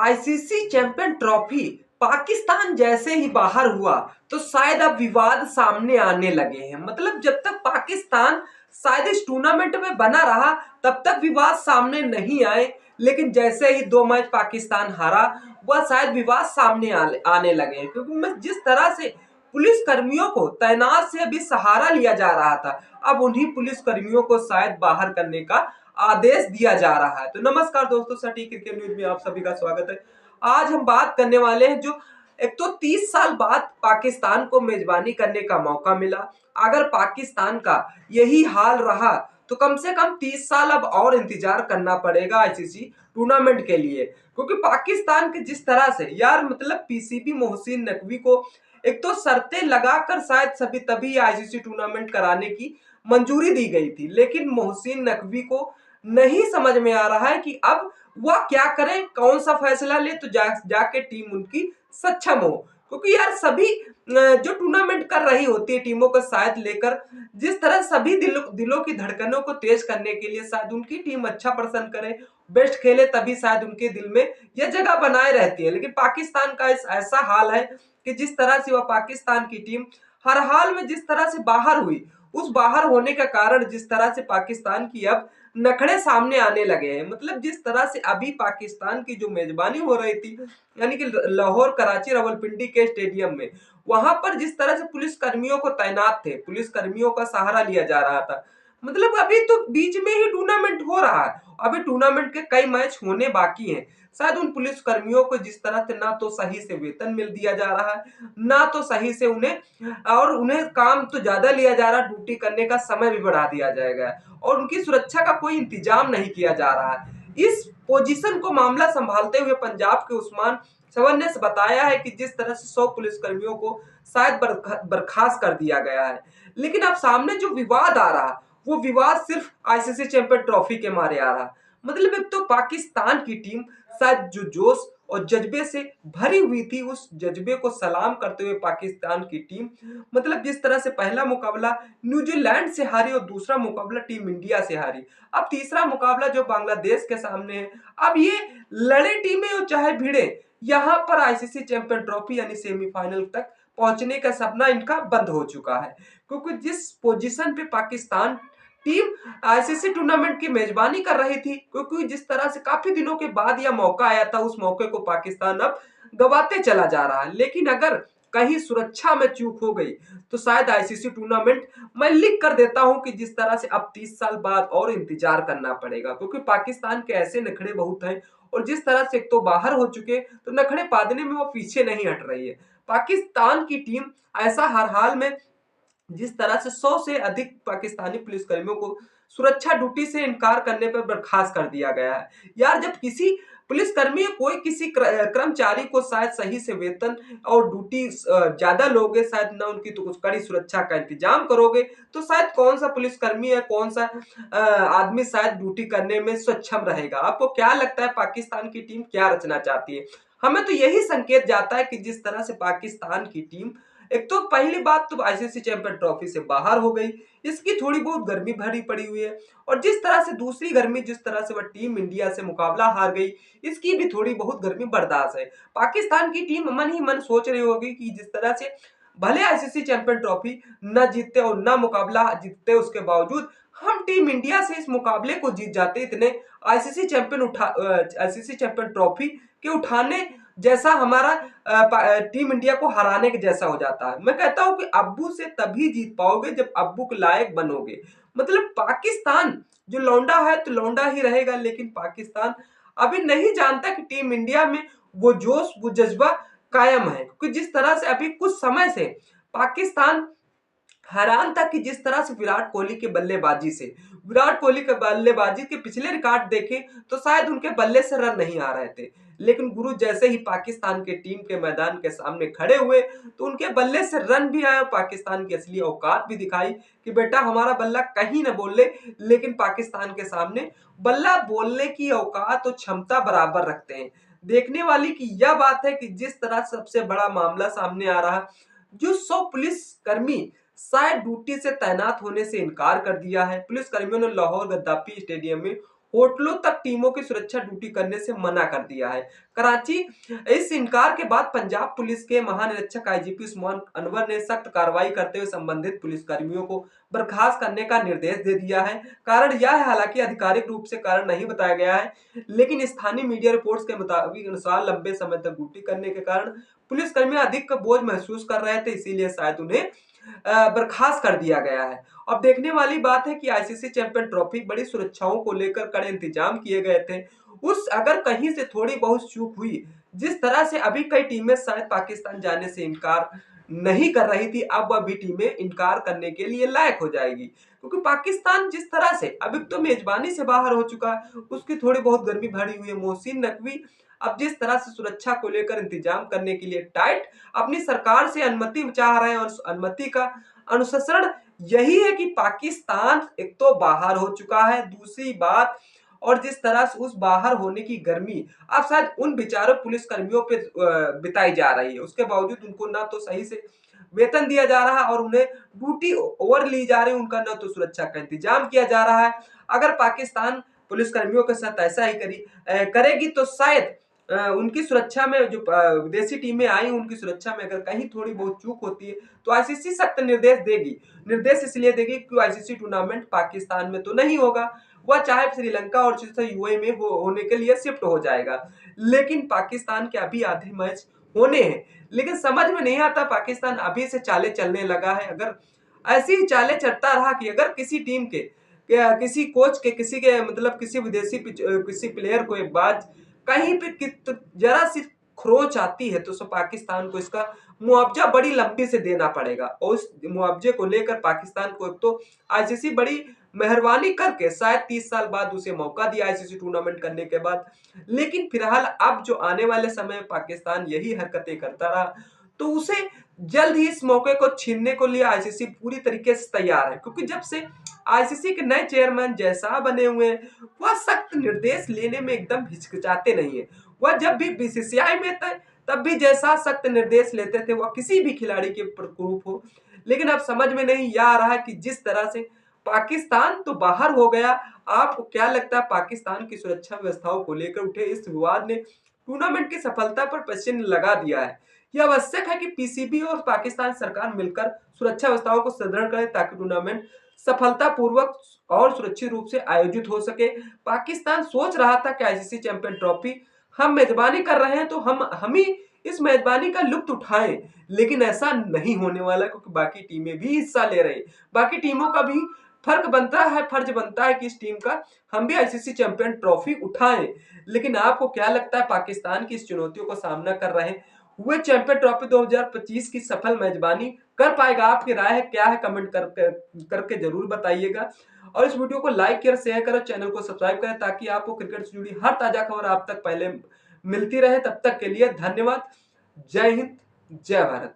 ICC champion trophy Pakistan जैसे ही बाहर हुआ तो शायद अब विवाद सामने आने लगे हैं। मतलब जब तक पाकिस्तान शायद इस टूर्नामेंट में बना रहा तब तक विवाद सामने नहीं आए, लेकिन जैसे ही 2 मैच पाकिस्तान हारा वह शायद विवाद सामने आने लगे हैं। क्योंकि मैं जिस तरह से पुलिस कर्मियों को तैनात से अभी सहारा लिया जा रहा था, अब उन्हीं पुलिस कर्मियों को शायद बाहर करने का आदेश दिया जा रहा है। तो नमस्कार दोस्तों, सटीक क्रिकेट न्यूज में आप सभी का स्वागत है। आज हम बात करने वाले हैं जो एक तो 30 साल बाद पाकिस्तान को मेजबानी करने का मौका मिला। अगर पाकिस्तान का यही हाल रहा तो कम से कम 30 साल अब और इंतजार करना पड़ेगा आईसीसी टूर्नामेंट के लिए। क्योंकि पाकिस्तान के जिस तरह से यार मतलब पीसीबी मोहसिन नकवी को एक तो शर्तें लगाकर शायद सभी तभी आईसीसी टूर्नामेंट कराने की मंजूरी दी गई थी, लेकिन मोहसिन नकवी को नहीं समझ में आ रहा है कि अब वह क्या करे, कौन सा फैसला ले तो जाके टीम उनकी सक्षम हो। क्योंकि यार सभी जो टूर्नामेंट कर रही होती है टीमों को साथ लेकर, जिस तरह सभी दिलों की धड़कनों को तेज करने के लिए शायद उनकी टीम अच्छा प्रदर्शन करे, बेस्ट खेले, तभी शायद उनके दिल में यह जगह बनाए रहती है। लेकिन पाकिस्तान का ऐसा हाल है कि जिस तरह से वह पाकिस्तान की टीम हर हाल में जिस तरह से बाहर हुई, उस बाहर होने का कारण जिस तरह से पाकिस्तान की अब नखड़े सामने आने लगे हैं। मतलब जिस तरह से अभी पाकिस्तान की जो मेजबानी हो रही थी, यानी कि लाहौर कराची रावलपिंडी के स्टेडियम में, वहां पर जिस तरह से पुलिस कर्मियों को तैनात थे, पुलिस कर्मियों का सहारा लिया जा रहा था। मतलब अभी तो बीच में ही टूर्नामेंट हो रहा है, अभी टूर्नामेंट के कई मैच होने बाकी हैं। शायद उन पुलिस कर्मियों को जिस तरह से ना तो सही से वेतन मिल दिया जा रहा है, ना तो सही से उन्हें काम तो ज्यादा लिया जा रहा है, ड्यूटी करने का समय भी बढ़ा दिया जाएगा और उनकी सुरक्षा का कोई इंतजाम नहीं किया जा रहा है। इस पोजीशन को मामला संभालते हुए पंजाब के उस्मान सवन ने बताया है कि जिस तरह से 100 पुलिस कर्मियों को शायद बर्खास्त कर दिया गया है। लेकिन अब सामने जो विवाद आ रहा, वो विवाद सिर्फ आईसीसी चैंपियन ट्रॉफी के मारे आ रहा। मतलब एक तो पाकिस्तान की टीम शायद जो जोश और जज्बे से भरी हुई थी, उस जज्बे को सलाम करते हुए पाकिस्तान की टीम मतलब जिस तरह से पहला मुकाबला न्यूजीलैंड से हारी और दूसरा मुकाबला टीम इंडिया से हारी, अब तीसरा मुकाबला जो बांग्लादेश के सामने है, अब ये लड़े टीमें और चाहे भिड़े, यहाँ पर आईसीसी चैंपियन ट्रॉफी यानी सेमीफाइनल तक पहुंचने का सपना इनका बंद हो चुका है। क्योंकि जिस पोजीशन पे पाकिस्तान टीम आईसीसी टूर्नामेंट की मेजबानी कर रही थी, क्योंकि जिस तरह से काफी दिनों के बाद यह मौका आया था, उस मौके को पाकिस्तान अब गवाते चला जा रहा है। लेकिन अगर कहीं सुरक्षा में चूक हो गई तो शायद आईसीसी टूर्नामेंट मैं लिख कर देता हूं कि जिस तरह से अब 30 साल बाद और इंतजार करना पड़ेगा। क्योंकि पाकिस्तान के ऐसे नखड़े बहुत हैं और जिस तरह से एक तो बाहर हो चुके तो नखड़े पादने में वो पीछे नहीं हट रही है। पाकिस्तान की टीम ऐसा हर हाल में जिस तरह से 100 से अधिक पाकिस्तानी पुलिसकर्मियों को सुरक्षा ड्यूटी से इनकार करने पर बर्खास्त कर दिया गया है। यार जब किसी पुलिसकर्मी कोई किसी कर्मचारी को शायद सही से वेतन और ड्यूटी ज्यादा लोगे, शायद ना उनकी तो कुछ कड़ी सुरक्षा का इंतजाम करोगे, तो शायद कौन सा पुलिसकर्मी है, कौन सा आदमी शायद ड्यूटी करने में सक्षम रहेगा। आपको क्या लगता है पाकिस्तान की टीम क्या रचना चाहती है? हमें तो यही संकेत जाता है कि जिस तरह से पाकिस्तान की टीम एक तो पहली बात तो आईसीसी चैंपियन ट्रॉफी से बाहर हो गई, इसकी थोड़ी बहुत गर्मी भरी पड़ी हुई है। और जिस तरह से दूसरी गर्मी जिस तरह से वह टीम इंडिया से मुकाबला हार गई, इसकी भी थोड़ी बहुत गर्मी बर्दाश्त है। पाकिस्तान की टीम मन ही मन सोच रही होगी कि जिस तरह से भले आईसीसी चैंपियन ट्रॉफी न जीतते और न मुकाबला जीतते, उसके बावजूद हम टीम इंडिया से इस मुकाबले को जीत जाते, इतने आईसीसी चैंपियन ट्रॉफी के उठाने जैसा हमारा टीम इंडिया को हराने के जैसा हो जाता है। मैं कहता हूं कि अब्बू से तभी जीत पाओगे जब अब्बू के लायक बनोगे। मतलब पाकिस्तान जो लौंडा है तो लौंडा ही रहेगा, लेकिन पाकिस्तान अभी नहीं जानता कि टीम इंडिया में वो जोश वो जज्बा कायम है। क्योंकि जिस तरह से अभी कुछ समय से पाकिस्तान हैरान था कि जिस तरह से विराट कोहली के बल्लेबाजी से, विराट कोहली के बल्लेबाजी के पिछले रिकॉर्ड देखे तो शायद उनके बल्ले से रन नहीं आ रहे थे, लेकिन गुरु जैसे ही पाकिस्तान के टीम के मैदान के सामने खड़े हुए तो उनके बल्ले से रन भी आया, पाकिस्तान की असली औकात भी दिखाई कि बेटा हमारा बल्ला कहीं न बोले, लेकिन पाकिस्तान के सामने बल्ला बोलने की औकात और क्षमता बराबर रखते हैं। देखने वाली की यह बात है कि जिस तरह सबसे बड़ा मामला सामने आ रहा, जो 100 पुलिस कर्मी शायद ड्यूटी से तैनात होने से इनकार कर दिया है। पुलिस कर्मियों ने लाहौर गद्दाफी स्टेडियम में होटलों तक टीमों की सुरक्षा ड्यूटी करने से मना कर दिया है। कराची इस इनकार के बाद पंजाब पुलिस के महानिरीक्षक आईजीपी उस्मान अनवर ने सख्त कार्रवाई करते हुए संबंधित पुलिसकर्मियों को बर्खास्त करने का निर्देश दे दिया है। कारण यह है, हालांकि आधिकारिक रूप से कारण नहीं बताया गया है, लेकिन स्थानीय मीडिया रिपोर्ट्स के मुताबिक अनुसार लंबे समय तक ड्यूटी करने के कारण पुलिसकर्मी अधिक बोझ महसूस कर रहे थे, इसीलिए शायद उन्हें बर्खास्त कर दिया गया है। अब देखने वाली बात है कि आईसीसी चैंपियन ट्रॉफी बड़ी सुरक्षाओं को लेकर कड़े इंतजाम किए गए थे। उस अगर कहीं से थोड़ी बहुत चूक हुई, जिस तरह से अभी कई टीमें शायद पाकिस्तान जाने से इनकार नहीं कर रही थी, अब वह भी टीमें इनकार करने के लिए लायक हो जाएगी, क्योंकि पाकिस्तान जिस तरह से अभी तो मेजबानी से बाहर हो चुका है, उसकी थोड़ी बहुत गर्मी भरी हुई है। मोहसिन नकवी अब जिस तरह से सुरक्षा को लेकर इंतजाम करने के लिए टाइट अपनी सरकार से अनुमति चाह रहे हैं, और उस अनुमति का अनुशासन यही है कि पाकिस्तान एक तो बाहर हो चुका है, दूसरी बात, और जिस तरह से उस बाहर होने की गर्मी अब शायद उन बेचारों पुलिस कर्मियों पे बिताई जा रही है, उसके बावजूद उनको ना तो सही से वेतन दिया जा रहा है और उन्हें ड्यूटी ओवर ली जा रही है, उनका ना तो सुरक्षा का इंतजाम किया जा रहा है। अगर पाकिस्तान पुलिस कर्मियों के साथ ऐसा ही करेगी तो शायद उनकी सुरक्षा में जो विदेशी टीमें आई, उनकी सुरक्षा में अगर कहीं थोड़ी बहुत चूक होती है तो आईसीसी सख्त निर्देश देगी। निर्देश इसलिए देगी कि आईसीसी टूर्नामेंट पाकिस्तान में तो नहीं होगा, वह चाहे श्रीलंका और यूएई में होने के लिए शिफ्ट हो जाएगा, लेकिन पाकिस्तान के अभी आधे मैच होने हैं। लेकिन समझ में नहीं आता, पाकिस्तान अभी से चालें चलने लगा है। अगर ऐसी ही चालें चलता रहा कि अगर किसी टीम के किसी कोच के किसी के मतलब किसी विदेशी किसी प्लेयर को एक बात कहीं पे जरा सी खरोच आती है तो पाकिस्तान को इसका मुआवजा बड़ी लंबी से देना पड़ेगा, और उस मुआवजे को लेकर पाकिस्तान को एक तो आईसीसी बड़ी मेहरबानी करके शायद 30 साल बाद उसे मौका दिया आईसीसी टूर्नामेंट करने के बाद। लेकिन फिलहाल अब जो आने वाले समय में पाकिस्तान यही हरकतें करता रहा तो उसे जल्द ही इस मौके को छीनने को लिए आईसीसी पूरी तरीके से तैयार है, क्योंकि जब से आईसीसी के नए चेयरमैन जैसा बने हुए हैं, वह सख्त निर्देश लेने में एकदम हिचकिचाते नहीं है। वह जब भी बीसीसीआई में थे तब भी जैसा सख्त निर्देश लेते थे, वह किसी भी खिलाड़ी के प्रकोप हो। लेकिन अब समझ में नहीं आ रहा है कि जिस तरह से पाकिस्तान तो बाहर हो गया, आपको क्या लगता है पाकिस्तान की सुरक्षा व्यवस्थाओं को लेकर उठे इस विवाद ने टूर्नामेंट की सफलता पर प्रश्न लगा दिया है। यह आवश्यक है कि पीसीबी और पाकिस्तान सरकार मिलकर सुरक्षा व्यवस्थाओं को सुदृढ़ करें ताकि टूर्नामेंट सफलतापूर्वक और सुरक्षित रूप से आयोजित हो सके। पाकिस्तान सोच रहा था कि आईसीसी चैंपियन ट्रॉफी हम मेजबानी कर रहे हैं तो हम ही इस मेजबानी का लुत्फ उठाएं, लेकिन ऐसा नहीं होने वाला, क्योंकि बाकी टीमें भी हिस्सा ले रही। बाकी टीमों का भी फर्ज बनता है कि इस टीम का हम भी आईसीसी चैंपियन ट्रॉफी उठाएं। लेकिन आपको क्या लगता है पाकिस्तान की इस चुनौतियों का सामना कर रहे हुए चैंपियन ट्रॉफी 2025 की सफल मेजबानी कर पाएगा? आपकी राय है क्या है, कमेंट करके जरूर बताइएगा। और इस वीडियो को लाइक करें, शेयर करें, चैनल को सब्सक्राइब करें ताकि आपको क्रिकेट से जुड़ी हर ताजा खबर आप तक पहले मिलती रहे। तब तक के लिए धन्यवाद। जय हिंद, जय भारत।